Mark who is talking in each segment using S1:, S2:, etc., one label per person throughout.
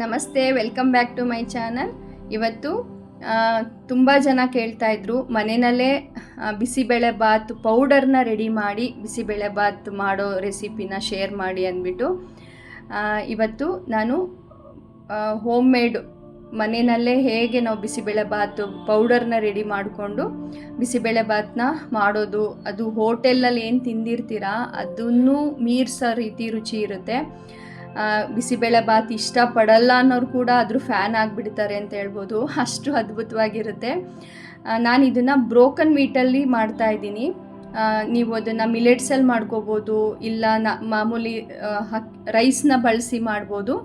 S1: ನಮಸ್ತೆ, welcome back to my channel. ಇವತ್ತು ತುಂಬ ಜನ ಕೇಳ್ತಾ ಇದ್ರು ಮನೆಯಲ್ಲೇ ಬಿಸಿಬೇಳೆ ಬಾತ್ ಪೌಡರ್ನ ರೆಡಿ ಮಾಡಿ ಬಿಸಿಬೇಳೆ ಬಾತ್ ಮಾಡೋ ರೆಸಿಪಿನ ಶೇರ್ ಮಾಡಿ ಅಂದ್ಬಿಟ್ಟು ಇವತ್ತು ನಾನು ಹೋಮ್ ಮೇಡ್ ಮನೆಯಲ್ಲೇ ಹೇಗೆ ನಾವು ಬಿಸಿಬೇಳೆ ಬಾತ್ ಪೌಡರ್ನ ರೆಡಿ ಮಾಡಿಕೊಂಡು ಬಿಸಿಬೇಳೆ ಬಾತ್ನ ಮಾಡೋದು, ಅದು ಹೋಟೆಲಲ್ಲಿ ಏನು ತಿಂದಿರ್ತೀರಾ ಅದನ್ನು ಮೀರ್ಸೋ ರೀತಿ ರುಚಿ ಇರುತ್ತೆ. ಬಿಸಿಬೇಳೆ ಬಾತ್ ಇಷ್ಟಪಡಲ್ಲ ಅನ್ನೋರು ಕೂಡ ಅದ್ರ ಫ್ಯಾನ್ ಆಗಿಬಿಡ್ತಾರೆ ಅಂತ ಹೇಳ್ಬೋದು, ಅಷ್ಟು ಅದ್ಭುತವಾಗಿರುತ್ತೆ. ನಾನು ಇದನ್ನು ಬ್ರೋಕನ್ ವೀಟಲ್ಲಿ ಮಾಡ್ತಾಯಿದ್ದೀನಿ. ನೀವು ಅದನ್ನು ಮಿಲೆಟ್ಸಲ್ಲಿ ಮಾಡ್ಕೋಬೋದು, ಇಲ್ಲ ಮಾಮೂಲಿ ರೈಸ್ನ ಬಳಸಿ ಮಾಡ್ಬೋದು.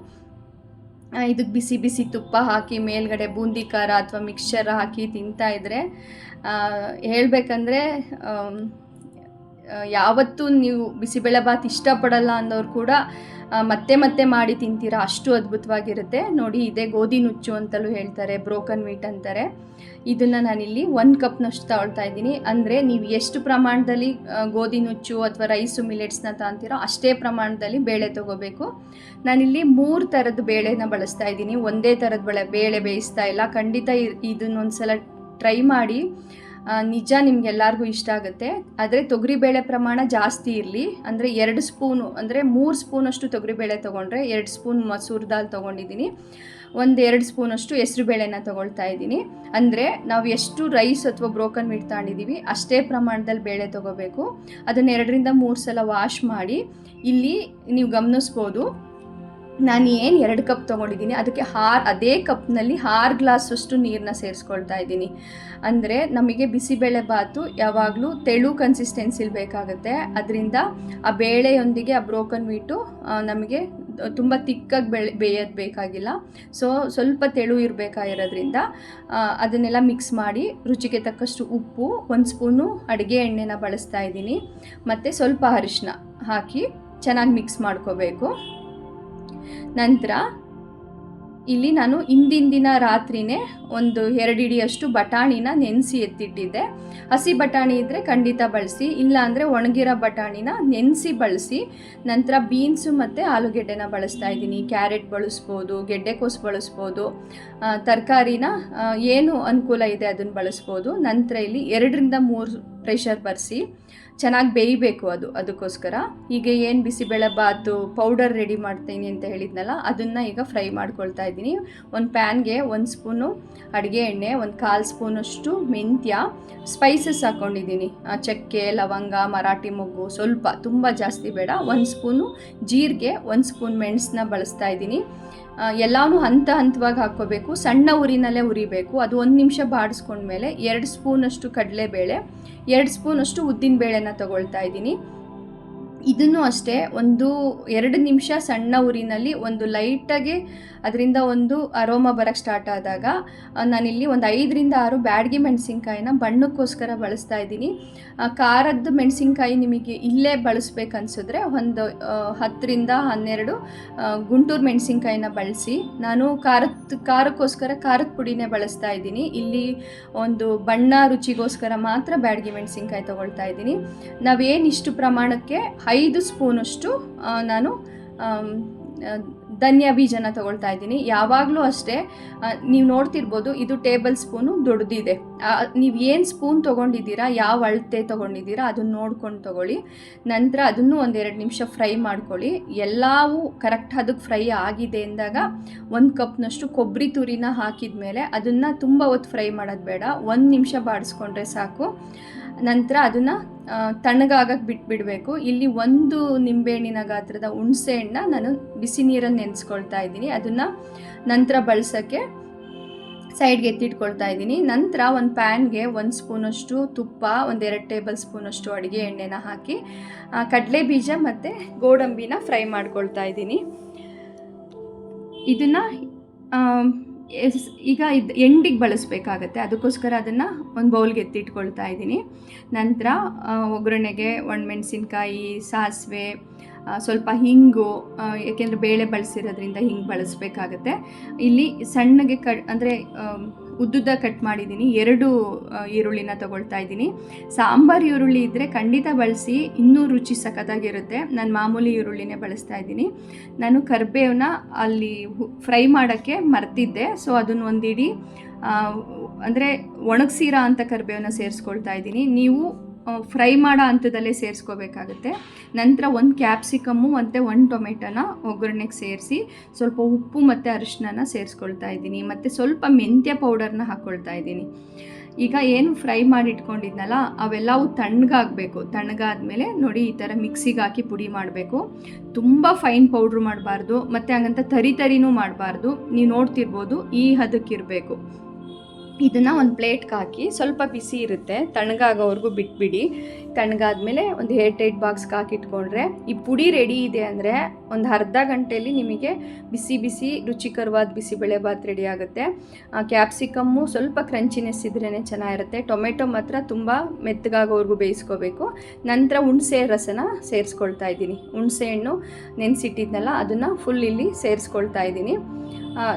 S1: ಇದಕ್ಕೆ ಬಿಸಿ ಬಿಸಿ ತುಪ್ಪ ಹಾಕಿ ಮೇಲ್ಗಡೆ ಬೂಂದಿ ಖಾರ ಅಥವಾ ಮಿಕ್ಸ್ಚರ್ ಹಾಕಿ ತಿಂತಾಯಿದ್ರೆ ಹೇಳಬೇಕಂದ್ರೆ ಯಾವತ್ತೂ ನೀವು ಬಿಸಿಬೇಳೆ ಬಾತ್ ಇಷ್ಟಪಡಲ್ಲ ಅನ್ನೋರು ಕೂಡ ಮತ್ತೆ ಮತ್ತೆ ಮಾಡಿ ತಿಂತೀರಾ, ಅಷ್ಟು ಅದ್ಭುತವಾಗಿರುತ್ತೆ. ನೋಡಿ, ಇದೇ ಗೋಧಿ ನುಚ್ಚು ಅಂತಲೂ ಹೇಳ್ತಾರೆ, ಬ್ರೋಕನ್ ವೀಟ್ ಅಂತಾರೆ. ಇದನ್ನು ನಾನಿಲ್ಲಿ 1 ಕಪ್ನಷ್ಟು ತಗೊಳ್ತಾ ಇದ್ದೀನಿ. ಅಂದರೆ ನೀವು ಎಷ್ಟು ಪ್ರಮಾಣದಲ್ಲಿ ಗೋಧಿ ನುಚ್ಚು ಅಥವಾ ರೈಸು ಮಿಲೆಟ್ಸ್ನ ತಗೊಂತೀರೋ ಅಷ್ಟೇ ಪ್ರಮಾಣದಲ್ಲಿ ಬೇಳೆ ತೊಗೋಬೇಕು. ನಾನಿಲ್ಲಿ 3 ಥರದ ಬೇಳೆನ ಬಳಸ್ತಾ ಇದ್ದೀನಿ, ಒಂದೇ ಥರದ ಬೇಳೆ ಬೇಯಿಸ್ತಾ ಇಲ್ಲ. ಖಂಡಿತ ಇದನ್ನೊಂದ್ಸಲ ಟ್ರೈ ಮಾಡಿ, ನಿಜ ನಿಮಗೆಲ್ಲರಿಗೂ ಇಷ್ಟ ಆಗುತ್ತೆ. ಆದರೆ ತೊಗರಿಬೇಳೆ ಪ್ರಮಾಣ ಜಾಸ್ತಿ ಇರಲಿ. ಅಂದರೆ 2 ಸ್ಪೂನು, ಅಂದರೆ 3 ಸ್ಪೂನಷ್ಟು ತೊಗರಿಬೇಳೆ ತೊಗೊಂಡ್ರೆ 2 ಸ್ಪೂನ್ ಮಸೂರ್ ದಾಲ್ ತೊಗೊಂಡಿದ್ದೀನಿ, 1-2 ಸ್ಪೂನಷ್ಟು ಹೆಸ್ರು ಬೇಳೆನ ತೊಗೊಳ್ತಾ ಇದ್ದೀನಿ. ಅಂದರೆ ನಾವು ಎಷ್ಟು ರೈಸ್ ಅಥವಾ ಬ್ರೋಕನ್ ವೀಟ್ ತಗೊಂಡಿದ್ದೀವಿ ಅಷ್ಟೇ ಪ್ರಮಾಣದಲ್ಲಿ ಬೇಳೆ ತೊಗೋಬೇಕು. ಅದನ್ನು 2-3 ಸಲ ವಾಶ್ ಮಾಡಿ, ಇಲ್ಲಿ ನೀವು ಗಮನಿಸ್ಬೋದು ನಾನು ಏನು 2 ಕಪ್ ತೊಗೊಂಡಿದ್ದೀನಿ ಅದಕ್ಕೆ ಅದೇ ಕಪ್ನಲ್ಲಿ 6 ಗ್ಲಾಸಷ್ಟು ನೀರನ್ನ ಸೇರಿಸ್ಕೊಳ್ತಾ ಇದ್ದೀನಿ. ಅಂದರೆ ನಮಗೆ ಬಿಸಿಬೇಳೆ ಬಾತು ಯಾವಾಗಲೂ ತೆಳು ಕನ್ಸಿಸ್ಟೆನ್ಸಿಲಿ ಬೇಕಾಗುತ್ತೆ. ಅದರಿಂದ ಆ ಬೇಳೆಯೊಂದಿಗೆ ಆ ಬ್ರೋಕನ್ ವೀಟು ನಮಗೆ ತುಂಬ ತಿಕ್ಕಾಗಿ ಬೇಯೋದು ಬೇಕಾಗಿಲ್ಲ. ಸ್ವಲ್ಪ ತೆಳು ಇರಬೇಕಾಗಿರೋದ್ರಿಂದ ಅದನ್ನೆಲ್ಲ ಮಿಕ್ಸ್ ಮಾಡಿ ರುಚಿಗೆ ತಕ್ಕಷ್ಟು ಉಪ್ಪು, 1 ಸ್ಪೂನು ಅಡುಗೆ ಎಣ್ಣೆನ ಬಳಸ್ತಾ ಇದ್ದೀನಿ, ಮತ್ತು ಸ್ವಲ್ಪ ಅರಿಶಿನ ಹಾಕಿ ಚೆನ್ನಾಗಿ ಮಿಕ್ಸ್ ಮಾಡ್ಕೋಬೇಕು. ನಂತರ ಇಲ್ಲಿ ನಾನು ಹಿಂದಿನ ರಾತ್ರಿನೇ 1-2 ಇಡಿಯಷ್ಟು ಬಟಾಣಿನ ನೆನೆಸಿ ಎತ್ತಿಟ್ಟಿದ್ದೆ. ಹಸಿ ಬಟಾಣಿ ಇದ್ದರೆ ಖಂಡಿತ ಬಳಸಿ, ಇಲ್ಲ ಅಂದರೆ ಒಣಗಿರೋ ಬಟಾಣಿನ ನೆನೆಸಿ ಬಳಸಿ. ನಂತರ ಬೀನ್ಸು ಮತ್ತು ಆಲೂಗೆಡ್ಡೆನ ಬಳಸ್ತಾ ಇದ್ದೀನಿ. ಕ್ಯಾರೆಟ್ ಬಳಸ್ಬೋದು, ಗೆಡ್ಡೆಕೋಸು ಬಳಸ್ಬೋದು, ತರಕಾರಿನ ಏನು ಅನುಕೂಲ ಇದೆ ಅದನ್ನು ಬಳಸ್ಬೋದು. ನಂತರ ಇಲ್ಲಿ 2-3 ಪ್ರೆಷರ್ ಬರೆಸಿ ಚೆನ್ನಾಗಿ ಬೇಯಬೇಕು ಅದಕ್ಕೋಸ್ಕರ. ಈಗ ಏನು ಬಿಸಿಬೇಳೆ ಬಾತು ಪೌಡರ್ ರೆಡಿ ಮಾಡ್ತೀನಿ ಅಂತ ಹೇಳಿದ್ನಲ್ಲ, ಅದನ್ನು ಈಗ ಫ್ರೈ ಮಾಡ್ಕೊಳ್ತಾ ಇದ್ದೀನಿ. ಒಂದು ಪ್ಯಾನ್ಗೆ 1 ಸ್ಪೂನು ಅಡುಗೆ ಎಣ್ಣೆ, 1/4 ಸ್ಪೂನಷ್ಟು ಮೆಂತ್ಯ, ಸ್ಪೈಸಸ್ ಹಾಕ್ಕೊಂಡಿದ್ದೀನಿ, ಚಕ್ಕೆ, ಲವಂಗ, ಮರಾಠಿ ಮೊಗ್ಗು, ಸ್ವಲ್ಪ, ತುಂಬ ಜಾಸ್ತಿ ಬೇಡ, 1 ಸ್ಪೂನು ಜೀರಿಗೆ, 1 ಸ್ಪೂನ್ ಮೆಣಸನ್ನ ಬಳಸ್ತಾ ಇದ್ದೀನಿ. ಎಲ್ಲನೂ ಹಂತವಾಗಿ ಹಾಕ್ಕೋಬೇಕು, ಸಣ್ಣ ಉರಿನಲ್ಲೇ ಉರಿಬೇಕು. ಅದು 1 ನಿಮಿಷ ಬಾಡಿಸ್ಕೊಂಡ್ಮೇಲೆ 2 ಸ್ಪೂನಷ್ಟು ಕಡಲೆಬೇಳೆ, 2 ಸ್ಪೂನಷ್ಟು ಉದ್ದಿನಬೇಳೆನ ತೊಗೊಳ್ತಾ ಇದ್ದೀನಿ. ಇದನ್ನು ಅಷ್ಟೇ 1-2 ನಿಮಿಷ ಸಣ್ಣ ಉರಿನಲ್ಲಿ ಒಂದು ಲೈಟಾಗಿ ಅದರಿಂದ ಒಂದು ಅರೋಮಾ ಬರೋಕ್ಕೆ ಸ್ಟಾರ್ಟ್ ಆದಾಗ ನಾನಿಲ್ಲಿ 5-6 ಬ್ಯಾಡಗಿ ಮೆಣಸಿನ್ಕಾಯಿನ ಬಣ್ಣಕ್ಕೋಸ್ಕರ ಬಳಸ್ತಾ ಇದ್ದೀನಿ. ಖಾರದ ಮೆಣಸಿನ್ಕಾಯಿ ನಿಮಗೆ ಇಲ್ಲೇ ಬಳಸ್ಬೇಕನ್ಸಿದ್ರೆ 10-12 ಗುಂಟೂರು ಮೆಣಸಿನ್ಕಾಯಿನ ಬಳಸಿ. ನಾನು ಖಾರಕ್ಕೋಸ್ಕರ ಖಾರದ ಪುಡಿನೇ ಬಳಸ್ತಾ ಇದ್ದೀನಿ. ಇಲ್ಲಿ ಒಂದು ಬಣ್ಣ ರುಚಿಗೋಸ್ಕರ ಮಾತ್ರ ಬ್ಯಾಡಗಿ ಮೆಣಸಿನ್ಕಾಯಿ ತೊಗೊಳ್ತಾ ಇದ್ದೀನಿ. ನಾವೇನಿಷ್ಟು ಪ್ರಮಾಣಕ್ಕೆ 5 ಸ್ಪೂನಷ್ಟು ನಾನು ಧನಿಯಾ ಬೀಜನ ತೊಗೊಳ್ತಾ ಇದ್ದೀನಿ. ಯಾವಾಗಲೂ ಅಷ್ಟೇ, ನೀವು ನೋಡ್ತಿರ್ಬೋದು ಇದು ಟೇಬಲ್ ಸ್ಪೂನು ದೊಡ್ಡದಿದೆ. ನೀವು ಏನು ಸ್ಪೂನ್ ತೊಗೊಂಡಿದ್ದೀರಾ, ಯಾವ ಅಳತೆ ತೊಗೊಂಡಿದ್ದೀರಾ ಅದನ್ನು ನೋಡ್ಕೊಂಡು ತೊಗೊಳ್ಳಿ. ನಂತರ ಅದನ್ನು 1-2 ನಿಮಿಷ ಫ್ರೈ ಮಾಡ್ಕೊಳ್ಳಿ. ಎಲ್ಲವೂ ಕರೆಕ್ಟ್ ಅದಕ್ಕೆ ಫ್ರೈ ಆಗಿದೆ ಅಂದಾಗ 1 ಕಪ್ನಷ್ಟು ಕೊಬ್ಬರಿ ತುರಿನ ಹಾಕಿದ ಮೇಲೆ ಅದನ್ನು ತುಂಬ ಹೊತ್ತು ಫ್ರೈ ಮಾಡೋದು ಬೇಡ, 1 ನಿಮಿಷ ಬಾಡಿಸ್ಕೊಂಡ್ರೆ ಸಾಕು. ನಂತರ ಅದನ್ನು ತಣ್ಣಗಾಗಕ್ಕೆ ಬಿಟ್ಬಿಡಬೇಕು. ಇಲ್ಲಿ 1 ನಿಂಬೆಹಣ್ಣಿನ ಗಾತ್ರದ ಹುಣಸೆ ಹಣ್ಣನ್ನ ನಾನು ಬಿಸಿ ನೀರಲ್ಲಿ ನೆನೆಸ್ಕೊಳ್ತಾ ಇದ್ದೀನಿ. ಅದನ್ನು ನಂತರ ಬಳಸೋಕ್ಕೆ ಸೈಡ್ಗೆ ಎತ್ತಿಟ್ಕೊಳ್ತಾ ಇದ್ದೀನಿ. ನಂತರ ಒಂದು ಪ್ಯಾನ್ಗೆ 1 ಸ್ಪೂನಷ್ಟು ತುಪ್ಪ, 1-2 ಟೇಬಲ್ ಸ್ಪೂನಷ್ಟು ಅಡುಗೆ ಎಣ್ಣೆನ ಹಾಕಿ ಕಡಲೆ ಬೀಜ ಮತ್ತು ಗೋಡಂಬಿನ ಫ್ರೈ ಮಾಡ್ಕೊಳ್ತಾ ಇದ್ದೀನಿ. ಇದನ್ನು ಈಗ ಎಂಡಿಗೆ ಬಳಸಬೇಕಾಗತ್ತೆ, ಅದಕ್ಕೋಸ್ಕರ ಅದನ್ನು ಒಂದು ಬೌಲ್ಗೆ ಎತ್ತಿಟ್ಕೊಳ್ತಾ ಇದ್ದೀನಿ. ನಂತರ ಒಗ್ಗರಣೆಗೆ ಒಣಮೆಣಸಿನ್ಕಾಯಿ, ಸಾಸಿವೆ, ಸ್ವಲ್ಪ ಹಿಂಗು, ಏಕೆಂದರೆ ಬೇಳೆ ಬಳಸಿರೋದ್ರಿಂದ ಹಿಂಗೆ ಬಳಸಬೇಕಾಗತ್ತೆ. ಇಲ್ಲಿ ಸಣ್ಣಗೆ ಅಂದರೆ ಉದ್ದುದ್ದ ಕಟ್ ಮಾಡಿದ್ದೀನಿ. 2 ಈರುಳ್ಳಿನ ತೊಗೊಳ್ತಾ ಇದ್ದೀನಿ. ಸಾಂಬಾರು ಈರುಳ್ಳಿ ಇದ್ದರೆ ಖಂಡಿತ ಬಳಸಿ, ಇನ್ನೂ ರುಚಿ ಸಖತ್ತಾಗಿರುತ್ತೆ. ನಾನು ಮಾಮೂಲಿ ಈರುಳ್ಳಿನೇ ಬಳಸ್ತಾ ಇದ್ದೀನಿ. ನಾನು ಕರಿಬೇವನ್ನ ಅಲ್ಲಿ ಫ್ರೈ ಮಾಡೋಕ್ಕೆ ಮರ್ತಿದ್ದೆ, ಸೊ ಅದನ್ನು ಒಂದಿಡಿ ಅಂದರೆ ಒಣಗಿಸಿರೋ ಅಂಥ ಕರಿಬೇವನ್ನ ಸೇರಿಸ್ಕೊಳ್ತಾ ಇದ್ದೀನಿ. ನೀವು ಫ್ರೈ ಮಾಡೋ ಹಂತದಲ್ಲೇ ಸೇರಿಸ್ಕೋಬೇಕಾಗುತ್ತೆ. ನಂತರ 1 ಕ್ಯಾಪ್ಸಿಕಮ್ಮು ಮತ್ತು 1 ಟೊಮೆಟೊನ ಒಗ್ಗರಣೆಗೆ ಸೇರಿಸಿ ಸ್ವಲ್ಪ ಉಪ್ಪು ಮತ್ತು ಅರಿಶಿನ ಸೇರಿಸ್ಕೊಳ್ತಾ ಇದ್ದೀನಿ. ಮತ್ತು ಸ್ವಲ್ಪ ಮೆಂತ್ಯ ಪೌಡರ್ನ ಹಾಕ್ಕೊಳ್ತಾ ಇದ್ದೀನಿ. ಈಗ ಏನು ಫ್ರೈ ಮಾಡಿ ಇಟ್ಕೊಂಡಿದ್ನಲ್ಲ ಅವೆಲ್ಲವೂ ತಣ್ಣಗಾಗಬೇಕು. ತಣ್ಣಗಾದ್ಮೇಲೆ ನೋಡಿ ಈ ಥರ ಮಿಕ್ಸಿಗೆ ಹಾಕಿ ಪುಡಿ ಮಾಡಬೇಕು. ತುಂಬ ಫೈನ್ ಪೌಡ್ರು ಮಾಡಬಾರ್ದು, ಮತ್ತು ಹಂಗಂತ ತರಿನೂ ಮಾಡಬಾರ್ದು. ನೀವು ನೋಡ್ತಿರ್ಬೋದು ಈ ಹದಕ್ಕಿರಬೇಕು. ಇದನ್ನು ಒಂದು ಪ್ಲೇಟ್ಗೆ ಹಾಕಿ ಸ್ವಲ್ಪ ಬಿಸಿ ಇರುತ್ತೆ, ತಣ್ಣಗಾಗೋವರೆಗೂ ಬಿಟ್ಬಿಡಿ. ತಣ್ಣಗಾದ್ಮೇಲೆ ಒಂದು ಏರ್ ಟೈಟ್ ಬಾಕ್ಸ್ಗೆ ಹಾಕಿಟ್ಕೊಂಡ್ರೆ ಈ ಪುಡಿ ರೆಡಿ ಇದೆ ಅಂದರೆ ಒಂದು ಅರ್ಧ ಗಂಟೆಯಲ್ಲಿ ನಿಮಗೆ ಬಿಸಿ ಬಿಸಿ ರುಚಿಕರವಾದ ಬಿಸಿಬೇಳೆಬಾತ್ ರೆಡಿ ಆಗುತ್ತೆ. ಕ್ಯಾಪ್ಸಿಕಮ್ಮು ಸ್ವಲ್ಪ ಕ್ರಂಚಿನೆಸ್ ಇದ್ರೇ ಚೆನ್ನಾಗಿರುತ್ತೆ. ಟೊಮೆಟೊ ಮಾತ್ರ ತುಂಬ ಮೆತ್ತಗಾಗೋವರೆಗೂ ಬೇಯಿಸ್ಕೋಬೇಕು. ನಂತರ ಹುಣಸೆ ರಸನ ಸೇರಿಸ್ಕೊಳ್ತಾ ಇದ್ದೀನಿ. ಹುಣಸೆ ಹಣ್ಣು ನೆನೆಸಿಟ್ಟಿದ್ನಲ್ಲ ಅದನ್ನು ಫುಲ್ ಇಲ್ಲಿ ಸೇರಿಸ್ಕೊಳ್ತಾ ಇದ್ದೀನಿ.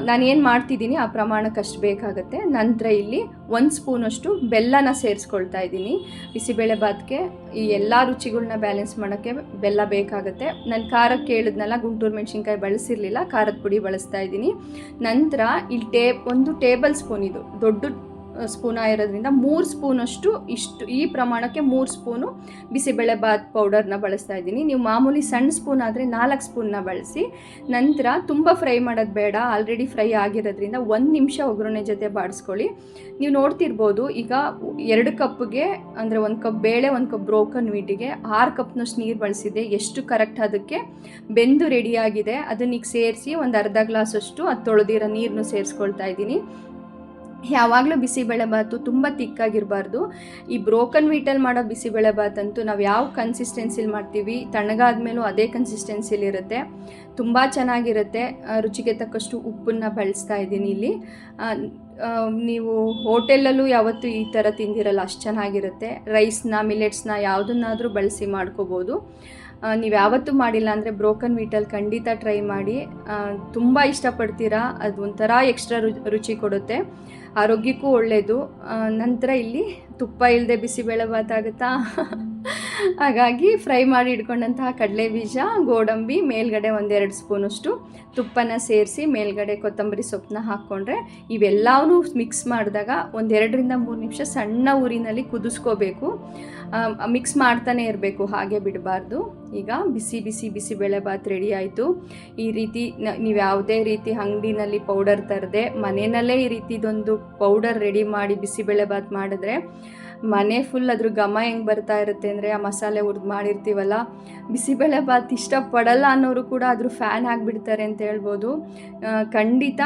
S1: ನಾನು ಏನು ಮಾಡ್ತಿದ್ದೀನಿ ಆ ಪ್ರಮಾಣಕ್ಕೆ ಅಷ್ಟು ಬೇಕಾಗುತ್ತೆ. ನಂತರ ಇಲ್ಲಿ 1 ಸ್ಪೂನಷ್ಟು ಬೆಲ್ಲನ ಸೇರಿಸ್ಕೊಳ್ತಾ ಇದ್ದೀನಿ. ಬಿಸಿಬೇಳೆಬಾತ್ಗೆ ಈ ಎಲ್ಲ ರುಚಿಗಳನ್ನ ಬ್ಯಾಲೆನ್ಸ್ ಮಾಡೋಕ್ಕೆ ಬೆಲ್ಲ ಬೇಕಾಗುತ್ತೆ. ನಾನು ಖಾರಕ್ಕೆ ಹೇಳಿದ್ನಲ್ಲ, ಗುಂಟೂರು ಮೆಣಸಿನ್ಕಾಯಿ ಬಳಸಿರಲಿಲ್ಲ, ಖಾರದ ಪುಡಿ ಬಳಸ್ತಾ ಇದ್ದೀನಿ. ನಂತರ ಇಲ್ಲಿ 1 ಟೇಬಲ್ ಸ್ಪೂನ್, ಇದು ದೊಡ್ಡ ಸ್ಪೂನ್ ಆಗಿರೋದ್ರಿಂದ 3 ಸ್ಪೂನಷ್ಟು ಈ ಪ್ರಮಾಣಕ್ಕೆ 3 ಸ್ಪೂನು ಬಿಸಿಬೇಳೆಬಾತ್ ಪೌಡರ್ನ ಬಳಸ್ತಾ ಇದ್ದೀನಿ. ನೀವು ಮಾಮೂಲಿ ಸಣ್ಣ ಸ್ಪೂನ್ ಆದರೆ 4 ಸ್ಪೂನ್ನ ಬಳಸಿ. ನಂತರ ತುಂಬ ಫ್ರೈ ಮಾಡೋದು ಬೇಡ, ಆಲ್ರೆಡಿ ಫ್ರೈ ಆಗಿರೋದ್ರಿಂದ 1 ನಿಮಿಷ ಒಗ್ಗರಣೆ ಜೊತೆ ಬಾಡಿಸ್ಕೊಳ್ಳಿ. ನೀವು ನೋಡ್ತಿರ್ಬೋದು ಈಗ 2 ಕಪ್ಗೆ ಅಂದರೆ 1 ಕಪ್ ಬೇಳೆ 1 ಕಪ್ ಬ್ರೋಕನ್ ವೀಟಿಗೆ 6 ಕಪ್ನಷ್ಟು ನೀರು ಬಳಸಿದೆ. ಎಷ್ಟು ಕರೆಕ್ಟ್ ಅದಕ್ಕೆ ಬೆಂದು ರೆಡಿಯಾಗಿದೆ. ಅದನ್ನೀಗ ಸೇರಿಸಿ ಒಂದು ಅರ್ಧ ಗ್ಲಾಸಷ್ಟು ಅದು ತೊಳೆದಿರೋ ನೀರನ್ನು ಸೇರಿಸ್ಕೊಳ್ತಾ ಇದ್ದೀನಿ. ಯಾವಾಗಲೂ ಬಿಸಿಬೇಳೆಬಾತು ತುಂಬ ತಿಕ್ಕಾಗಿರಬಾರ್ದು. ಈ ಬ್ರೋಕನ್ ವೀಟಲ್ಲಿ ಮಾಡೋ ಬಿಸಿಬೇಳೆಬಾತ್ ಅಂತೂ ನಾವು ಯಾವ ಕನ್ಸಿಸ್ಟೆನ್ಸಿಲಿ ಮಾಡ್ತೀವಿ ತಣ್ಣಗಾದ್ಮೇಲೂ ಅದೇ ಕನ್ಸಿಸ್ಟೆನ್ಸಿಲಿರುತ್ತೆ, ತುಂಬ ಚೆನ್ನಾಗಿರುತ್ತೆ. ರುಚಿಗೆ ತಕ್ಕಷ್ಟು ಉಪ್ಪನ್ನು ಬಳಸ್ತಾ ಇದ್ದೀನಿ ಇಲ್ಲಿ. ನೀವು ಹೋಟೆಲಲ್ಲೂ ಯಾವತ್ತೂ ಈ ಥರ ತಿಂದಿರಲ್ಲ, ಅಷ್ಟು ಚೆನ್ನಾಗಿರುತ್ತೆ. ರೈಸ್ನ ಮಿಲೆಟ್ಸ್ನ ಯಾವುದನ್ನಾದರೂ ಬಳಸಿ ಮಾಡ್ಕೋಬೋದು. ನೀವು ಯಾವತ್ತೂ ಮಾಡಿಲ್ಲ ಅಂದರೆ ಬ್ರೋಕನ್ ವೀಟಲ್ಲಿ ಖಂಡಿತ ಟ್ರೈ ಮಾಡಿ, ತುಂಬ ಇಷ್ಟಪಡ್ತೀರಾ. ಅದು ಒಂಥರ ಎಕ್ಸ್ಟ್ರಾ ರುಚಿ ಕೊಡುತ್ತೆ, ಆರೋಗ್ಯಕ್ಕೂ ಒಳ್ಳೆಯದು. ನಂತರ ಇಲ್ಲಿ ತುಪ್ಪ ಇಲ್ಲದೆ ಬಿಸಿಬೇಳೆಬಾತ್ ಆಗುತ್ತಾ? ಹಾಗಾಗಿ ಫ್ರೈ ಮಾಡಿ ಇಟ್ಕೊಂಡಂತಹ ಕಡಲೆಬೀಜ, ಗೋಡಂಬಿ, ಮೇಲ್ಗಡೆ 1-2 ಸ್ಪೂನಷ್ಟು ತುಪ್ಪನ ಸೇರಿಸಿ ಮೇಲ್ಗಡೆ ಕೊತ್ತಂಬರಿ ಸೊಪ್ಪನ್ನ ಹಾಕ್ಕೊಂಡ್ರೆ ಇವೆಲ್ಲವೂ ಮಿಕ್ಸ್ ಮಾಡಿದಾಗ 1-2-3 ನಿಮಿಷ ಸಣ್ಣ ಊರಿನಲ್ಲಿ ಕುದಿಸ್ಕೋಬೇಕು. ಮಿಕ್ಸ್ ಮಾಡ್ತಾನೆ ಇರಬೇಕು, ಹಾಗೆ ಬಿಡಬಾರ್ದು. ಈಗ ಬಿಸಿಬೇಳೆಬಾತ್ ರೆಡಿ ಆಯಿತು. ಈ ರೀತಿ ನೀವು ಯಾವುದೇ ರೀತಿ ಅಂಗಡಿನಲ್ಲಿ ಪೌಡರ್ ತರದೆ ಮನೆಯಲ್ಲೇ ಈ ರೀತಿದೊಂದು ಪೌಡರ್ ರೆಡಿ ಮಾಡಿ ಬಿಸಿಬೇಳೆಬಾತ್ ಮಾಡಿದ್ರೆ ಮನೆ ಫುಲ್ ಅದ್ರ ಘಮ ಹೆಂಗೆ ಬರ್ತಾ ಇರುತ್ತೆ ಅಂದರೆ ಆ ಮಸಾಲೆ ಹುರಿದು ಮಾಡಿರ್ತೀವಲ್ಲ, ಬಿಸಿಬೇಳೆಬಾತ್ ಇಷ್ಟಪಡಲ್ಲ ಅನ್ನೋರು ಕೂಡ ಅದ್ರ ಫ್ಯಾನ್ ಆಗಿಬಿಡ್ತಾರೆ ಅಂತ ಹೇಳ್ಬೋದು. ಖಂಡಿತ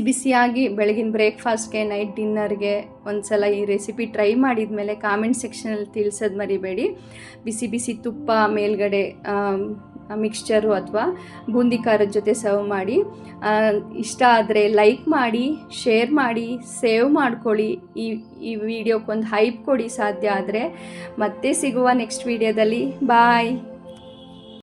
S1: ಬಿಸಿಯಾಗಿ ಬೆಳಗಿನ ಬ್ರೇಕ್ಫಾಸ್ಟ್ಗೆ, ನೈಟ್ ಡಿನ್ನರ್ಗೆ ಒಂದು ಸಲ ಈ ರೆಸಿಪಿ ಟ್ರೈ ಮಾಡಿದ ಮೇಲೆ ಕಾಮೆಂಟ್ ಸೆಕ್ಷನಲ್ಲಿ ತಿಳಿಸೋದು ಮರಿಬೇಡಿ. ಬಿಸಿ ತುಪ್ಪ ಮೇಲ್ಗಡೆ ಮಿಕ್ಸ್ಚರು ಅಥವಾ ಬೂಂದಿ ಖಾರದ ಜೊತೆ ಸರ್ವ್ ಮಾಡಿ. ಇಷ್ಟ ಆದರೆ ಲೈಕ್ ಮಾಡಿ, ಶೇರ್ ಮಾಡಿ, ಸೇವ್ ಮಾಡ್ಕೊಳ್ಳಿ. ಈ ವಿಡಿಯೋಕ್ಕೊಂದು ಹೈಪ್ ಕೊಡಿ ಸಾಧ್ಯ ಆದರೆ. ಮತ್ತೆ ಸಿಗುವ ನೆಕ್ಸ್ಟ್ ವಿಡಿಯೋದಲ್ಲಿ. ಬಾಯ್.